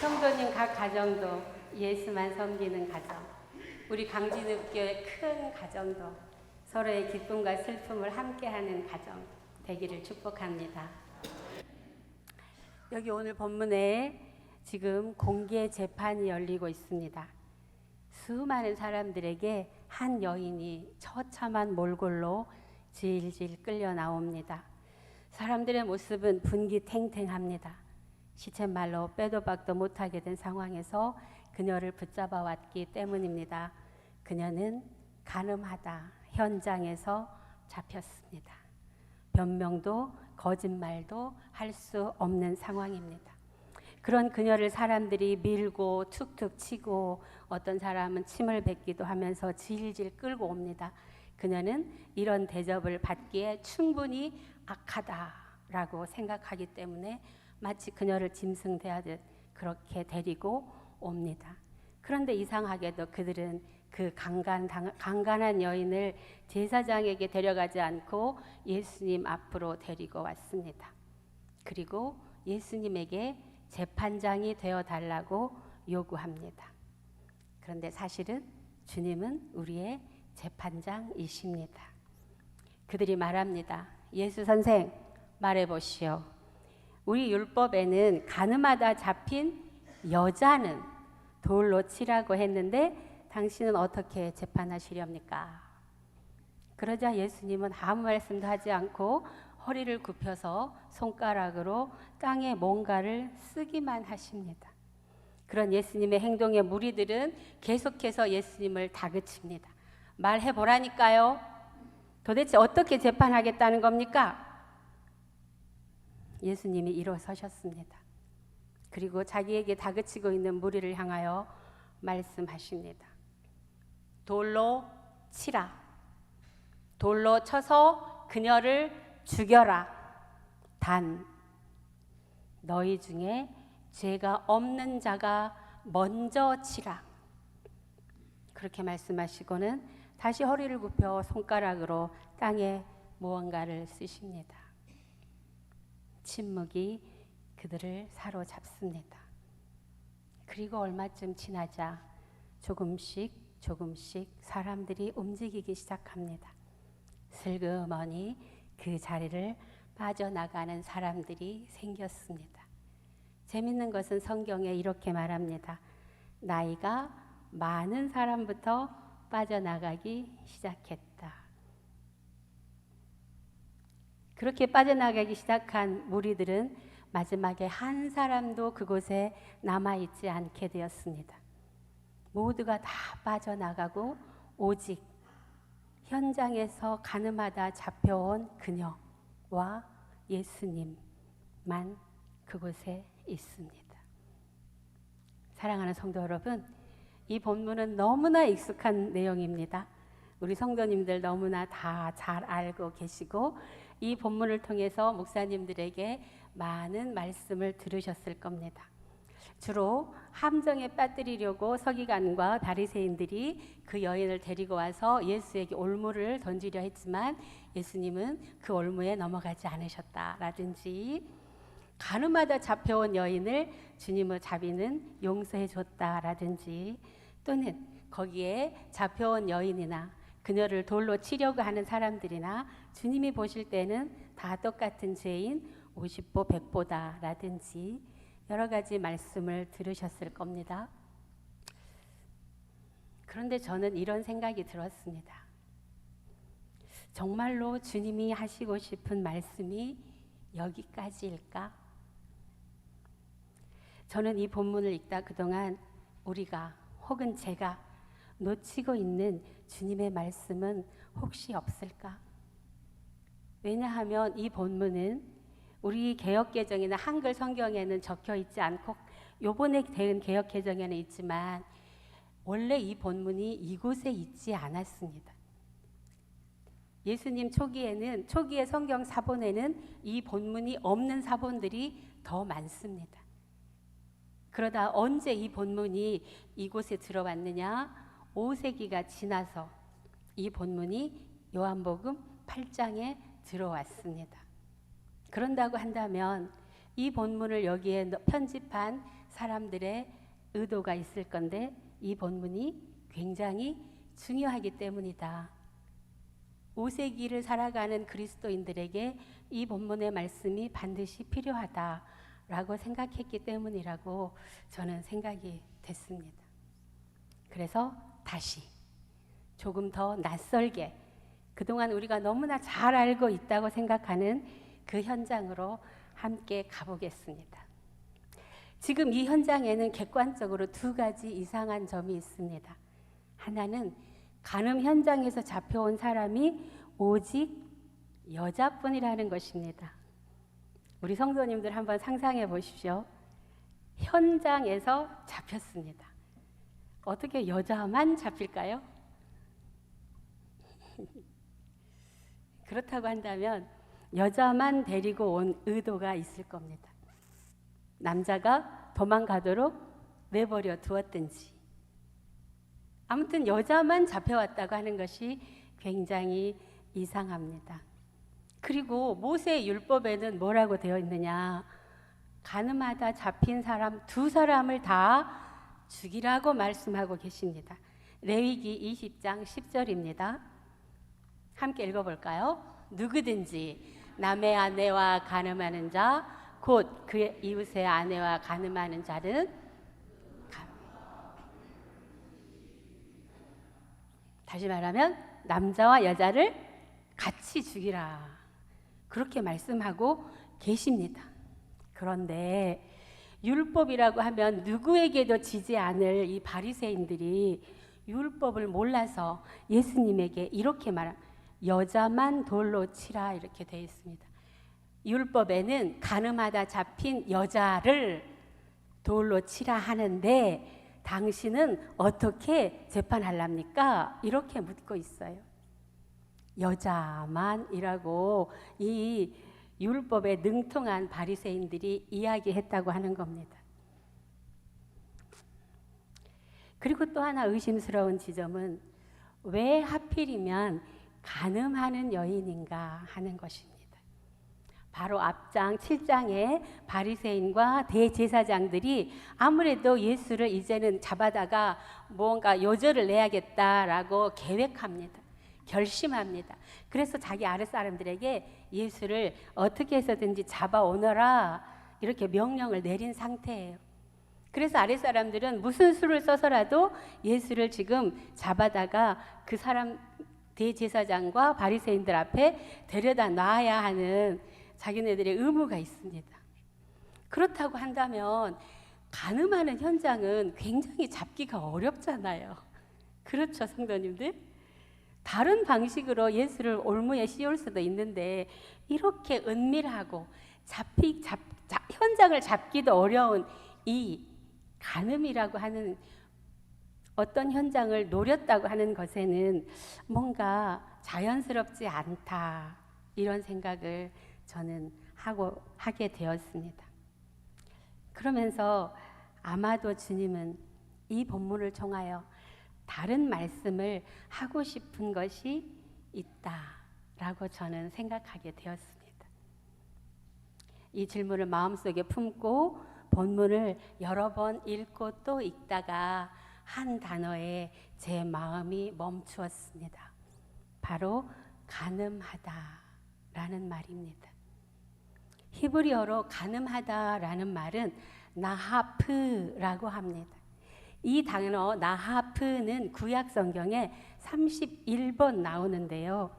성도님 각 가정도 예수만 섬기는 가정, 우리 강진읍교회 큰 가정도 서로의 기쁨과 슬픔을 함께하는 가정 되기를 축복합니다. 여기 오늘 본문에 지금 공개 재판이 열리고 있습니다. 수많은 사람들에게 한 여인이 처참한 몰골로 질질 끌려 나옵니다. 사람들의 모습은 분기탱탱합니다. 시쳇말로 빼도 박도 못하게 된 상황에서 그녀를 붙잡아 왔기 때문입니다. 그녀는 간음하다 현장에서 잡혔습니다. 변명도 거짓말도 할 수 없는 상황입니다. 그런 그녀를 사람들이 밀고 툭툭 치고 어떤 사람은 침을 뱉기도 하면서 질질 끌고 옵니다. 그녀는 이런 대접을 받기에 충분히 악하다라고 생각하기 때문에 마치 그녀를 짐승대하듯 그렇게 데리고 옵니다. 그런데 이상하게도 그들은 그 강간한 여인을 제사장에게 데려가지 않고 예수님 앞으로 데리고 왔습니다. 그리고 예수님에게 재판장이 되어달라고 요구합니다. 그런데 사실은 주님은 우리의 재판장이십니다. 그들이 말합니다. 예수 선생, 말해보시오. 우리 율법에는 간음하다 잡힌 여자는 돌로 치라고 했는데 당신은 어떻게 재판하시렵니까? 그러자 예수님은 아무 말씀도 하지 않고 허리를 굽혀서 손가락으로 땅에 뭔가를 쓰기만 하십니다. 그런 예수님의 행동에 무리들은 계속해서 예수님을 다그칩니다. 말해보라니까요. 도대체 어떻게 재판하겠다는 겁니까? 예수님이 일어서셨습니다. 그리고 자기에게 다그치고 있는 무리를 향하여 말씀하십니다. 돌로 치라. 돌로 쳐서 그녀를 죽여라. 단 너희 중에 죄가 없는 자가 먼저 치라. 그렇게 말씀하시고는 다시 허리를 굽혀 손가락으로 땅에 무언가를 쓰십니다. 침묵이 그들을 사로잡습니다. 그리고 얼마쯤 지나자 조금씩 사람들이 움직이기 시작합니다. 슬그머니 그 자리를 빠져나가는 사람들이 생겼습니다. 재밌는 것은 성경에 이렇게 말합니다. 나이가 많은 사람부터 빠져나가기 시작했다. 그렇게 빠져나가기 시작한 무리들은 마지막에 한 사람도 그곳에 남아있지 않게 되었습니다. 모두가 다 빠져나가고 오직 현장에서 간음하다 잡혀온 그녀와 예수님만 그곳에 있습니다. 사랑하는 성도 여러분, 이 본문은 너무나 익숙한 내용입니다. 우리 성도님들 너무나 다 잘 알고 계시고 이 본문을 통해서 목사님들에게 많은 말씀을 들으셨을 겁니다. 주로 함정에 빠뜨리려고 서기관과 바리새인들이 그 여인을 데리고 와서 예수에게 올무를 던지려 했지만 예수님은 그 올무에 넘어가지 않으셨다라든지 간음하다 잡혀온 여인을 주님의 자비는 용서해 줬다라든지 또는 거기에 잡혀온 여인이나 그녀를 돌로 치려고 하는 사람들이나 주님이 보실 때는 다 똑같은 죄인 50보 100보다 라든지 여러 가지 말씀을 들으셨을 겁니다. 그런데 저는 이런 생각이 들었습니다. 정말로 주님이 하시고 싶은 말씀이 여기까지일까? 저는 이 본문을 읽다 그동안 우리가 혹은 제가 놓치고 있는 주님의 말씀은 혹시 없을까? 왜냐하면 이 본문은 우리 개역개정이나 한글 성경에는 적혀 있지 않고 요번에 된 개역개정에는 있지만 원래 이 본문이 이곳에 있지 않았습니다. 예수님 초기의 성경 사본에는 이 본문이 없는 사본들이 더 많습니다. 그러다 언제 이 본문이 이곳에 들어왔느냐? 5세기가 지나서 이 본문이 요한복음 8장에 들어왔습니다. 그런다고 한다면 이 본문을 여기에 편집한 사람들의 의도가 있을 건데 이 본문이 굉장히 중요하기 때문이다. 5세기를 살아가는 그리스도인들에게 이 본문의 말씀이 반드시 필요하다라고 생각했기 때문이라고 저는 생각이 됐습니다. 그래서 다시 조금 더 낯설게 그동안 우리가 너무나 잘 알고 있다고 생각하는 그 현장으로 함께 가보겠습니다. 지금 이 현장에는 객관적으로 두 가지 이상한 점이 있습니다. 하나는 간음 현장에서 잡혀온 사람이 오직 여자뿐이라는 것입니다. 우리 성도님들 한번 상상해 보십시오. 현장에서 잡혔습니다. 어떻게 여자만 잡힐까요? 그렇다고 한다면 여자만 데리고 온 의도가 있을 겁니다. 남자가 도망가도록 내버려 두었든지, 아무튼 여자만 잡혀왔다고 하는 것이 굉장히 이상합니다. 그리고 모세의 율법에는 뭐라고 되어 있느냐? 간음하다 잡힌 사람 두 사람을 다 죽이라고 말씀하고 계십니다. 레위기 20장 10절입니다. 함께 읽어볼까요? 누구든지 남의 아내와 간음하는 자, 곧 그의 이웃의 아내와 간음하는 자는, 다시 말하면 남자와 여자를 같이 죽이라, 그렇게 말씀하고 계십니다. 그런데 율법이라고 하면 누구에게도 지지 않을 이 바리새인들이 율법을 몰라서 예수님에게 이렇게 말합니다. 여자만 돌로 치라, 이렇게 되어 있습니다. 율법에는 간음하다 잡힌 여자를 돌로 치라 하는데 당신은 어떻게 재판하랍니까? 이렇게 묻고 있어요. 여자만이라고 이 율법에 능통한 바리새인들이 이야기했다고 하는 겁니다. 그리고 또 하나 의심스러운 지점은 왜 하필이면 간음하는 여인인가 하는 것입니다. 바로 앞장 7장에 바리새인과 대제사장들이 아무래도 예수를 이제는 잡아다가 뭔가 요절을 내야겠다라고 계획합니다. 결심합니다. 그래서 자기 아랫사람들에게 예수를 어떻게 해서든지 잡아오너라, 이렇게 명령을 내린 상태예요. 그래서 아랫사람들은 무슨 수를 써서라도 예수를 지금 잡아다가 그 사람 대제사장과 바리새인들 앞에 데려다 놔야 하는 자기네들의 의무가 있습니다. 그렇다고 한다면 간음하는 현장은 굉장히 잡기가 어렵잖아요. 그렇죠, 성도님들? 다른 방식으로 예수를 올무에 씌울 수도 있는데 이렇게 은밀하고 현장을 잡기도 어려운 이 간음이라고 하는 어떤 현장을 노렸다고 하는 것에는 뭔가 자연스럽지 않다, 이런 생각을 저는 하게 되었습니다. 그러면서 아마도 주님은 이 본문을 통하여 다른 말씀을 하고 싶은 것이 있다라고 저는 생각하게 되었습니다. 이 질문을 마음속에 품고 본문을 여러 번 읽고 또 읽다가 한 단어에 제 마음이 멈추었습니다. 바로 간음하다라는 말입니다. 히브리어로 간음하다라는 말은 나하프라고 합니다. 이 단어 나하프는 구약 성경에 31번 나오는데요.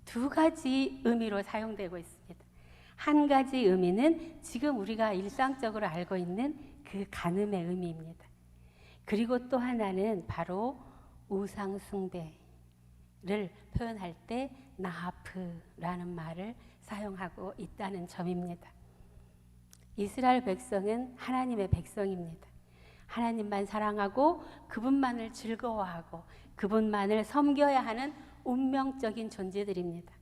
두 가지 의미로 사용되고 있습니다. 한 가지 의미는 지금 우리가 일상적으로 알고 있는 그 간음의 의미입니다. 그리고 또 하나는 바로 우상 숭배를 표현할 때 나하프라는 말을 사용하고 있다는 점입니다. 이스라엘 백성은 하나님의 백성입니다. 하나님만 사랑하고 그분만을 즐거워하고 그분만을 섬겨야 하는 운명적인 존재들입니다.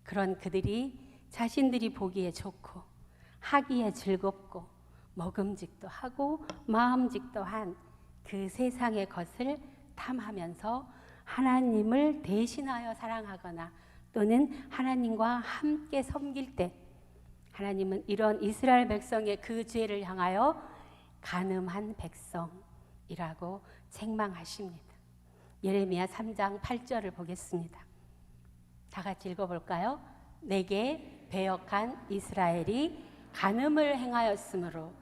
그런 그들이 자신들이 보기에 좋고 하기에 즐겁고 먹음직도 하고 마음직도 한 그 세상의 것을 탐하면서 하나님을 대신하여 사랑하거나 또는 하나님과 함께 섬길 때 하나님은 이런 이스라엘 백성의 그 죄를 향하여 간음한 백성이라고 책망하십니다. 예레미야 3장 8절을 보겠습니다. 다 같이 읽어볼까요? 내게 배역한 이스라엘이 간음을 행하였으므로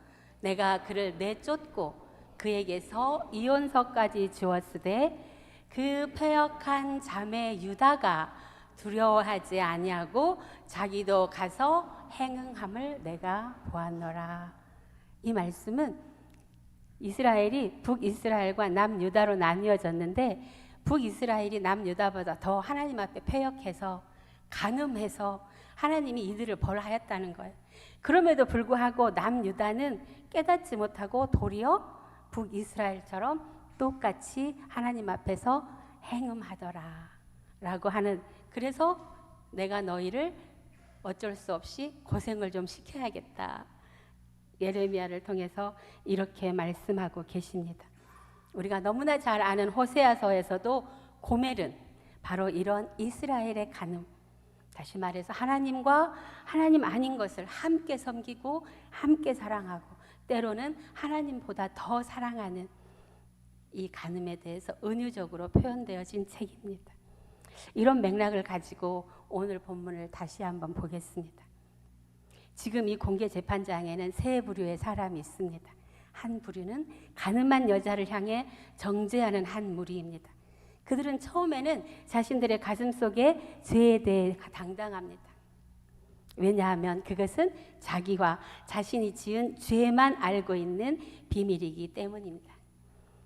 내가 그를 내쫓고 그에게서 이혼서까지 주었으되 그 패역한 자매 유다가 두려워하지 아니하고 자기도 가서 행응함을 내가 보았노라. 이 말씀은 이스라엘이 북이스라엘과 남유다로 나뉘어졌는데 북이스라엘이 남유다보다 더 하나님 앞에 패역해서 간음해서 하나님이 이들을 벌하였다는 거예요. 그럼에도 불구하고 남유다는 깨닫지 못하고 도리어 북이스라엘처럼 똑같이 하나님 앞에서 행음하더라 라고 하는, 그래서 내가 너희를 어쩔 수 없이 고생을 좀 시켜야겠다, 예레미야를 통해서 이렇게 말씀하고 계십니다. 우리가 너무나 잘 아는 호세아서에서도 고멜은 바로 이런 이스라엘의 간음, 다시 말해서 하나님과 하나님 아닌 것을 함께 섬기고 함께 사랑하고 때로는 하나님보다 더 사랑하는 이 간음에 대해서 은유적으로 표현되어진 책입니다. 이런 맥락을 가지고 오늘 본문을 다시 한번 보겠습니다. 지금 이 공개 재판장에는 세 부류의 사람이 있습니다. 한 부류는 간음한 여자를 향해 정죄하는 한 무리입니다. 그들은 처음에는 자신들의 가슴 속에 죄에 대해 당당합니다. 왜냐하면 그것은 자기와 자신이 지은 죄만 알고 있는 비밀이기 때문입니다.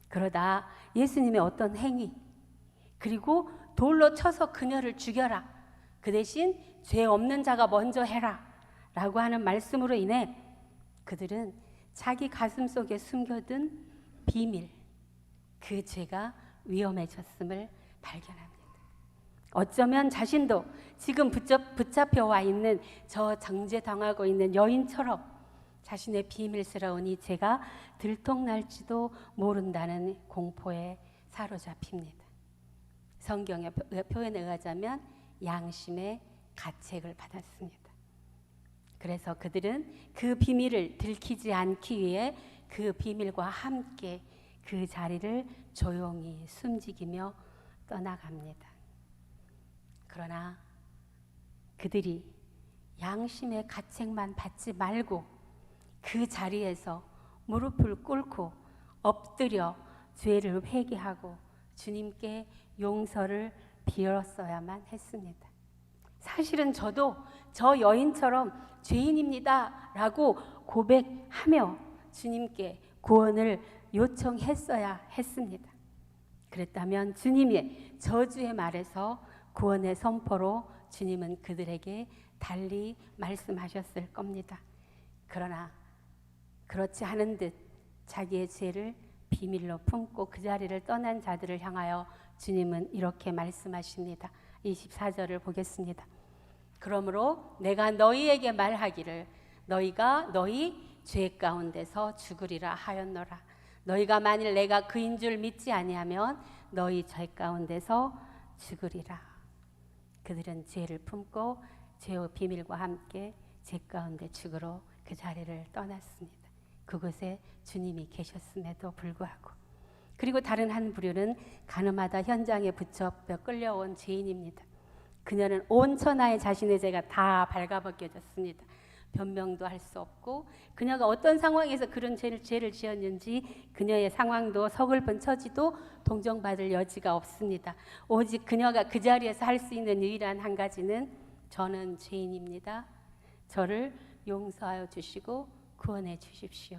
그러다 예수님의 어떤 행위, 그리고 돌로 쳐서 그녀를 죽여라, 그 대신 죄 없는 자가 먼저 해라 라고 하는 말씀으로 인해 그들은 자기 가슴 속에 숨겨둔 비밀, 그 죄가 위험해졌음을 발견합니다. 어쩌면 자신도 지금 붙잡혀 와 있는 저 정죄당하고 있는 여인처럼 자신의 비밀스러운 이 죄가 들통날지도 모른다는 공포에 사로잡힙니다. 성경의 표현에 의하자면 양심의 가책을 받았습니다. 그래서 그들은 그 비밀을 들키지 않기 위해 그 비밀과 함께 그 자리를 조용히 숨지기며 떠나갑니다. 그러나 그들이 양심의 가책만 받지 말고 그 자리에서 무릎을 꿇고 엎드려 죄를 회개하고 주님께 용서를 빌었어야만 했습니다. 사실은 저도 저 여인처럼 죄인입니다 라고 고백하며 주님께 구원을 요청했어야 했습니다. 그랬다면 주님의 저주의 말에서 구원의 선포로 주님은 그들에게 달리 말씀하셨을 겁니다. 그러나 그렇지 않은 듯 자기의 죄를 비밀로 품고 그 자리를 떠난 자들을 향하여 주님은 이렇게 말씀하십니다. 24절을 보겠습니다. 그러므로 내가 너희에게 말하기를 너희가 너희 죄 가운데서 죽으리라 하였노라. 너희가 만일 내가 그인 줄 믿지 아니하면 너희 죄 가운데서 죽으리라. 그들은 죄를 품고 죄의 비밀과 함께 죄 가운데 죽으러 그 자리를 떠났습니다. 그곳에 주님이 계셨음에도 불구하고. 그리고 다른 한 부류는 가늠하다 현장에 붙잡혀 끌려온 죄인입니다. 그녀는 온 천하의 자신의 죄가 다 발가벗겨졌습니다. 변명도 할 수 없고 그녀가 어떤 상황에서 그런 죄를 지었는지 그녀의 상황도 서글픈 처지도 동정받을 여지가 없습니다. 오직 그녀가 그 자리에서 할 수 있는 유일한 한 가지는 저는 죄인입니다. 저를 용서하여 주시고 구원해 주십시오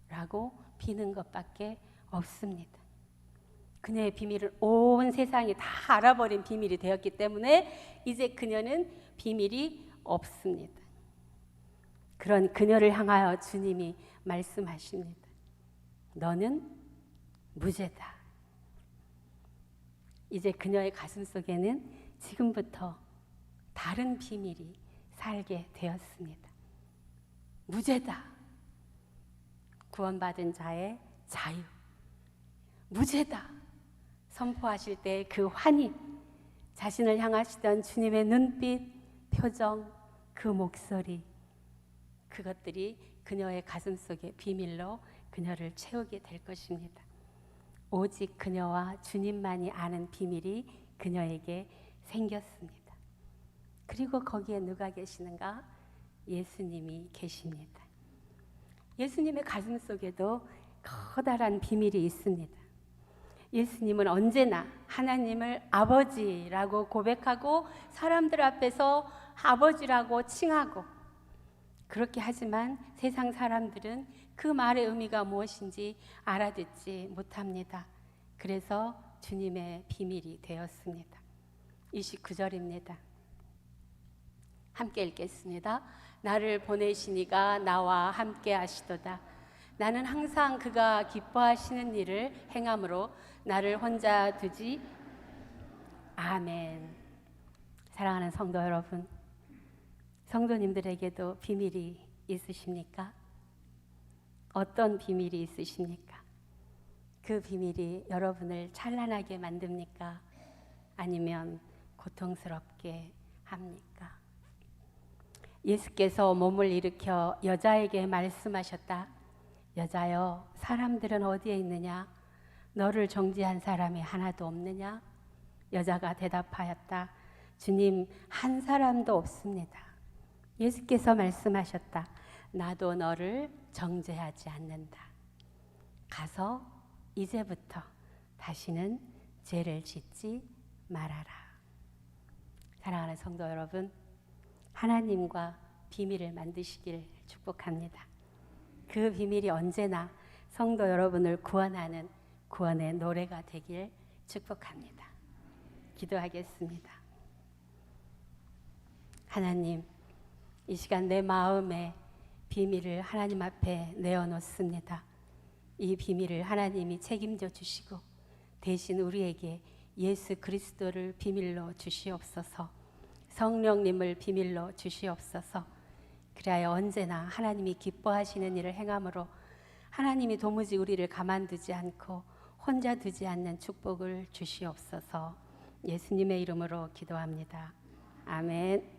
라고 비는 것밖에 없습니다. 그녀의 비밀은 온 세상이 다 알아버린 비밀이 되었기 때문에 이제 그녀는 비밀이 없습니다. 그런 그녀를 향하여 주님이 말씀하십니다. 너는 무죄다. 이제 그녀의 가슴 속에는 지금부터 다른 비밀이 살게 되었습니다. 무죄다. 구원받은 자의 자유. 무죄다. 선포하실 때 그 환희, 자신을 향하시던 주님의 눈빛, 표정, 그 목소리, 그것들이 그녀의 가슴 속에 비밀로 그녀를 채우게 될 것입니다. 오직 그녀와 주님만이 아는 비밀이 그녀에게 생겼습니다. 그리고 거기에 누가 계시는가? 예수님이 계십니다. 예수님의 가슴 속에도 커다란 비밀이 있습니다. 예수님은 언제나 하나님을 아버지라고 고백하고 사람들 앞에서 아버지라고 칭하고, 그렇게 하지만 세상 사람들은 그 말의 의미가 무엇인지 알아듣지 못합니다. 그래서 주님의 비밀이 되었습니다. 29절입니다. 함께 읽겠습니다. 나를 보내신 이가 나와 함께 하시도다. 나는 항상 그가 기뻐하시는 일을 행함으로 나를 혼자 두지. 아멘. 사랑하는 성도 여러분, 성도님들에게도 비밀이 있으십니까? 어떤 비밀이 있으십니까? 그 비밀이 여러분을 찬란하게 만듭니까? 아니면 고통스럽게 합니까? 예수께서 몸을 일으켜 여자에게 말씀하셨다. 여자여, 사람들은 어디에 있느냐? 너를 정죄한 사람이 하나도 없느냐? 여자가 대답하였다. 주님, 한 사람도 없습니다. 예수께서 말씀하셨다. 나도 너를 정죄하지 않는다. 가서 이제부터 다시는 죄를 짓지 말아라. 사랑하는 성도 여러분, 하나님과 비밀을 만드시길 축복합니다. 그 비밀이 언제나 성도 여러분을 구원하는 구원의 노래가 되길 축복합니다. 기도하겠습니다. 하나님, 이 시간 내 마음에 비밀을 하나님 앞에 내어놓습니다. 이 비밀을 하나님이 책임져 주시고 대신 우리에게 예수 그리스도를 비밀로 주시옵소서, 성령님을 비밀로 주시옵소서. 그리하여 언제나 하나님이 기뻐하시는 일을 행함으로 하나님이 도무지 우리를 가만두지 않고 혼자 두지 않는 축복을 주시옵소서. 예수님의 이름으로 기도합니다. 아멘.